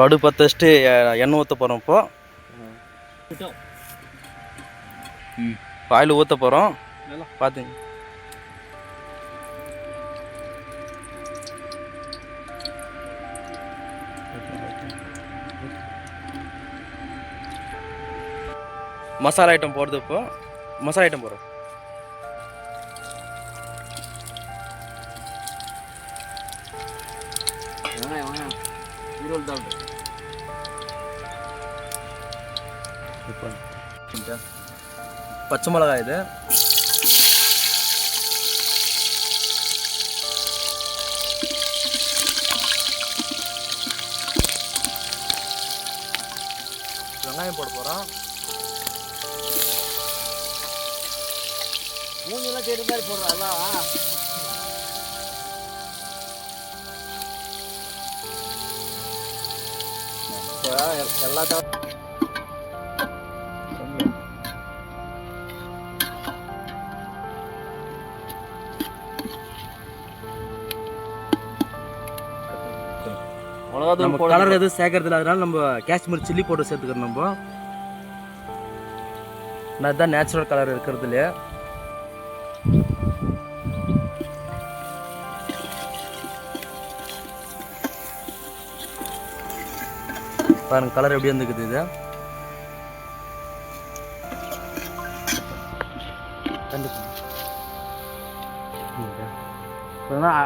அடுப்பு பற்ற வச்சுட்டு எண்ணெய் ஊற்ற போகிறோம். இப்போ ஆயில் ஊற்ற போகிறோம். பார்த்துங்க. மசாலா ஐட்டம் போடுறது. இப்போ மசாலா ஐட்டம் போடுறோம். பச்சை மிளகாய் இது, வெங்காயம் போட போகிறோம். மூஞ்சிலாம் தெரியும் மாதிரி போடுறோம். அதான் எல்லாத்தையும் நம்ம கலர் எதுவும் சேர்க்கறதில்ல, அதனால நம்ம காஷ்மீர் சில்லி பவுடர் சேர்த்துக்கிறோம். நம்ம அதுதான் நேச்சுரல் கலர் இருக்கிறதுல. பாருங்க கலர் எப்படி வந்துக்குது. இது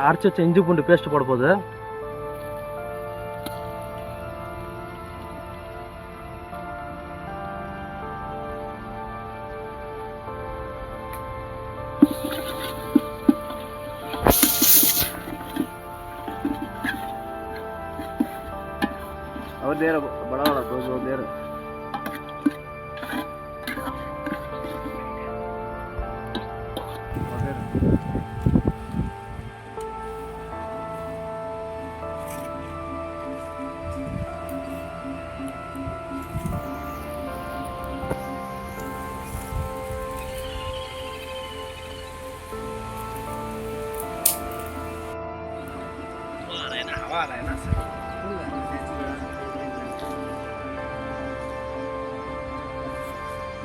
அரைச்சி வச்ச இஞ்சி பூண்டு பேஸ்ட் போட போகுது. और देर बड़ा वाला दो देर हवा रहना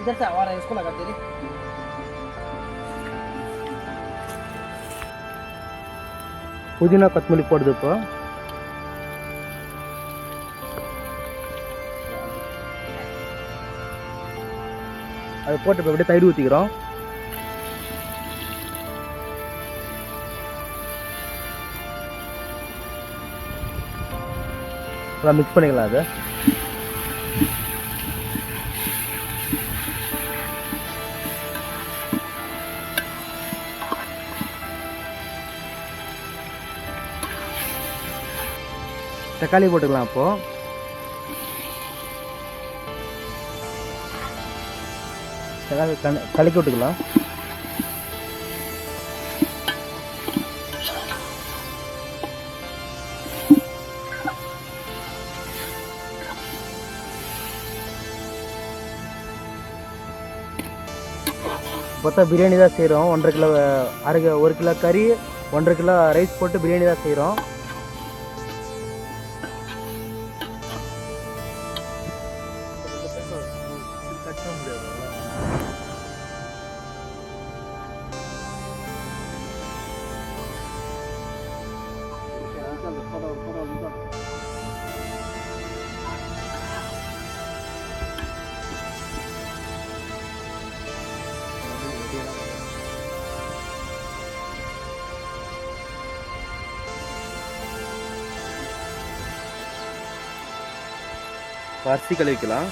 इधर से हवा रहा है, इसको लगा दे रही। புதினா கொத்தமல்லி போடுது. இப்போ அது போட்டு இப்போ அப்படியே தயிர் ஊற்றிக்கிறோம். மிக்ஸ் பண்ணிக்கலாம். அது தக்காளி போட்டுக்கலாம். அப்போ தக்காளி கலக்கி விட்டுக்கலாம். பார்த்தா பிரியாணி தான் செய்கிறோம். 1.5 கிலோ 1 கிலோ கறி 1.5 கிலோ ரைஸ் போட்டு பிரியாணி தான் செய்கிறோம். அரிசி கழுவிக்கலாம்.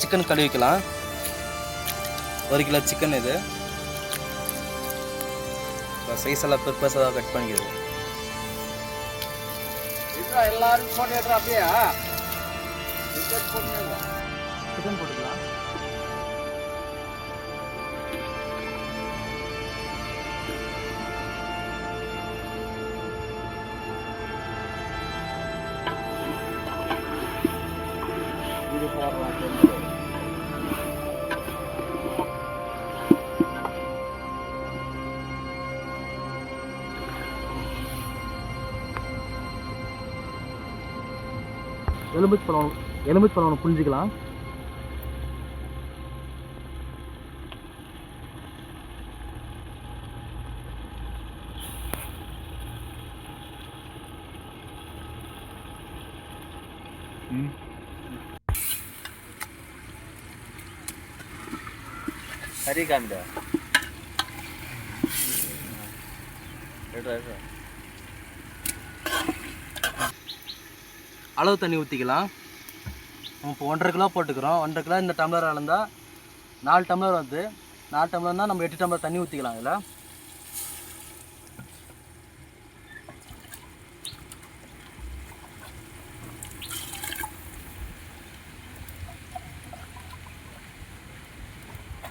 சிக்கன் கழுவிக்கலாம். 1 kilo chicken. இது சைஸ் எல்லாம் பெருசாக கட் பண்ணிக்கிறது. எல்லாரும் அப்படியே சிக்கன் போட்டுக்கலாம். எலுமிச்சம்பழம் ஒன்று புரிஞ்சிக்கலாம். கறி காமிடா. அளவு தண்ணி ஊற்றிக்கலாம். நம்ம இப்போ 1.5 கிலோ போட்டுக்கிறோம். 1.5 கிலோ இந்த டம்ளர் அளந்தா 4 டம்ளர் வருது. 4 டம்ளர்னால் நம்ம 8 டம்ளர் தண்ணி ஊற்றிக்கலாம். இதில்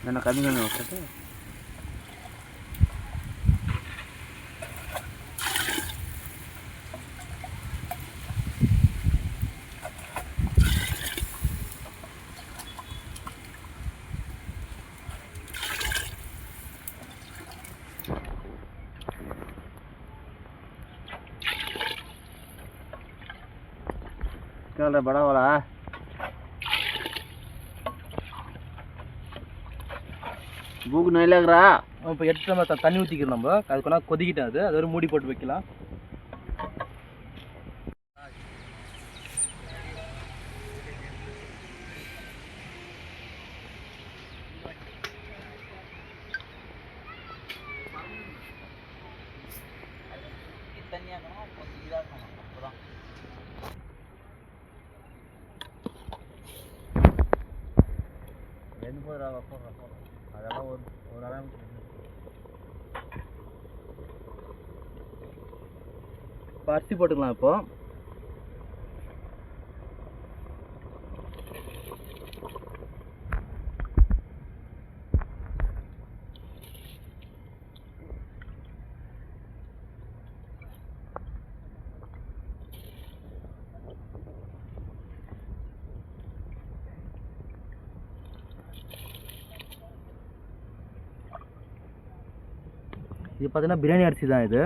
என்ன கம்மி விட்டுட்டு बड़ा वाला भूख नहीं लग रहा. இப்போ 8 டம்ளர் தண்ணி ஊற்றிக்கிறோம். நம்ம அதுக்குன்னா கொதிக்கிட்டு அது ஒரு மூடி போட்டு வைக்கலாம். அதெல்லாம் ஒரு அளவு இப்போ அரிசி போட்டுக்கலாம். இப்போ இது பார்த்தீங்கன்னா பிரியாணி அரிசி தான். இது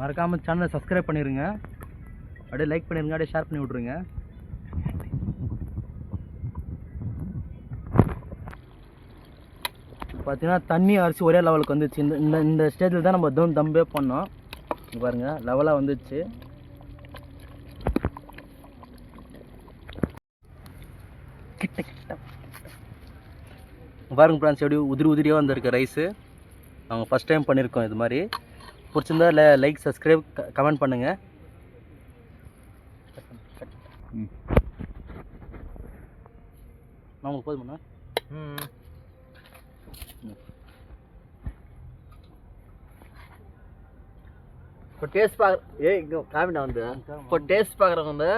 மறக்காமல் சேனலை சப்ஸ்கிரைப் பண்ணிடுங்க. அப்படியே லைக் பண்ணிடுங்க. அப்படியே ஷேர் பண்ணி விட்ருங்க. பார்த்தீங்கன்னா தண்ணி அரிசி ஒரே லெவலுக்கு வந்துச்சு. இந்த ஸ்டேஜில் தான் நம்ம தம்பே பண்ணோம். இங்கே பாருங்கள் லெவலாக வந்துச்சு. கிட்ட பாருங்க ஃப்ரெண்ட்ஸ், எப்படி உதிரியாக வந்திருக்கு ரைஸு. நாங்கள் ஃபஸ்ட் டைம் பண்ணியிருக்கோம். இது மாதிரி பிடிச்சிருந்தா லைக் சப்ஸ்கிரைப் கமெண்ட் பண்ணுங்கள். நான் உங்களுக்கு போதுமாண்ணா? இப்போ டேஸ்ட் காமிட்டா வந்து இப்போ டேஸ்ட் பார்க்குறவங்க வந்து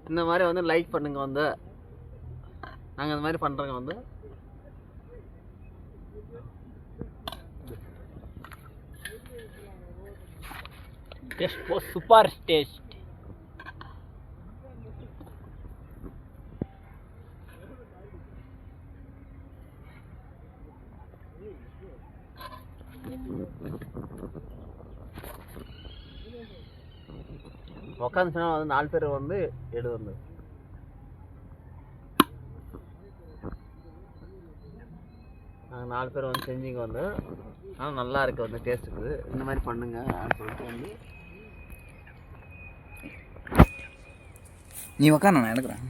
இந்த மாதிரி வந்து லைக் பண்ணுங்க. வந்து நாங்கள் இந்த மாதிரி பண்ணுறோங்க. வந்து டேஸ்ட் சூப்பர் டேஸ்ட். உட்காந்து சொன்னால் வந்து 4 பேர் வந்து வந்து நாங்கள் 4 பேர் வந்து செஞ்சுங்க. வந்து ஆனால் நல்லா இருக்குது. வந்து டேஸ்ட் இருக்குது. இந்த மாதிரி பண்ணுங்க சொல்லிட்டு வந்து நீ உட்காந்து நான் எடுக்கிறேன்.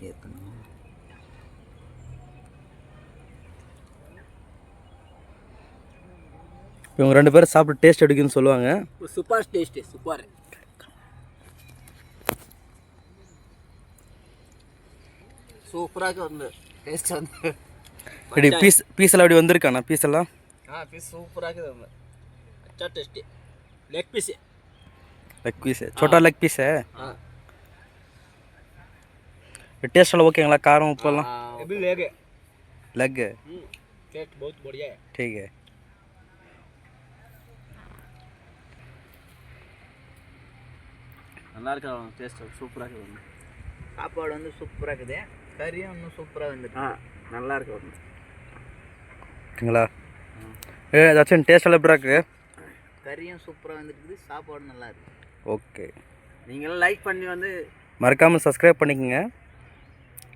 சேர்க்கணும். இவங்க 2 பேரும் சாப்பிட்டு டேஸ்ட் எடுக்குன்னு சொல்லுவாங்க. Super taste super. சூப்பராக வந்து டேஸ்ட் வந்து இப்படி பீஸ் எல்லாம் அப்படி வந்திருக்காண்ணா? பீஸ் எல்லாம் பீஸ் சூப்பராக வந்து अच्छा टेस्टी. लेग पीस है छोटा लेग पीस है. टेस्ट எல்லாம் ஓகேங்களா? காரம் உப்பு எல்லாம் भी लेगे लेग टेस्ट बहुत बढ़िया है ठीक है நல்லா இருக்கா டேஸ்ட் சூப்பரா இருக்கு சாப்பாடு வந்து சூப்பரா இருக்குது கறியும் இன்னும் சூப்பரா வந்துருக்கு நல்லா இருக்கு ஓகேங்களா ஏதாச்சும் டேஸ்ட் எல்லாம் எப்படி இருக்கு கறியும் சூப்பரா வந்துருக்குது சாப்பாடு நல்லா இருக்கு ஓகே நீங்களும் லைக் பண்ணி வந்து மறக்காமல் சப்ஸ்கிரைப் பண்ணிக்கோங்க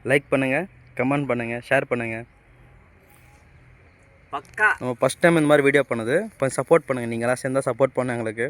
லைக் பண்ணுங்கள் கமெண்ட் பண்ணுங்கள் ஷேர் பண்ணுங்கள் பக்கா நம்ம ஃபஸ்ட் டைம் இந்த மாதிரி வீடியோ பண்ணுது கொஞ்சம் சப்போர்ட் பண்ணுங்கள் நீங்களாம் சேர்ந்தா சப்போர்ட் பண்ண எங்களுக்கு